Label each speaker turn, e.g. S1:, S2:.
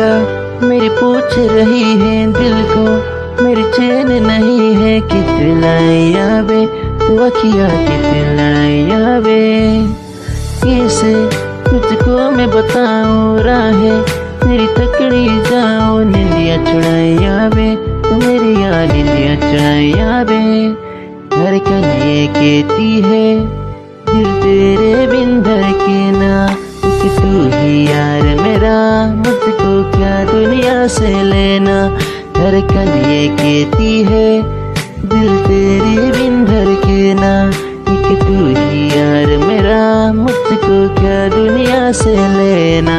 S1: अखियाँ मेरी पूछ रही है दिल को, मेरी चैन नहीं है कितनी लड़ाइयाँ बे, तू अखियाँ कितनी लड़ाइयाँ बे। कैसे तुझको मैं बताऊँ राहें तेरी तकड़ी जाऊँ, निंदिया चुड़ाइयाँ बे, तू मेरी याद निंदिया चुड़ाइयाँ बे। धड़कन ये कहती है दिल तेरे बिन धड़के ना, कि तू ही यार मेरा, मुझको क्या दुनिया से लेना। धड़कन ये कहती है दिल तेरे बिन धड़के ना, कि तू ही यार मेरा, मुझको क्या दुनिया से लेना।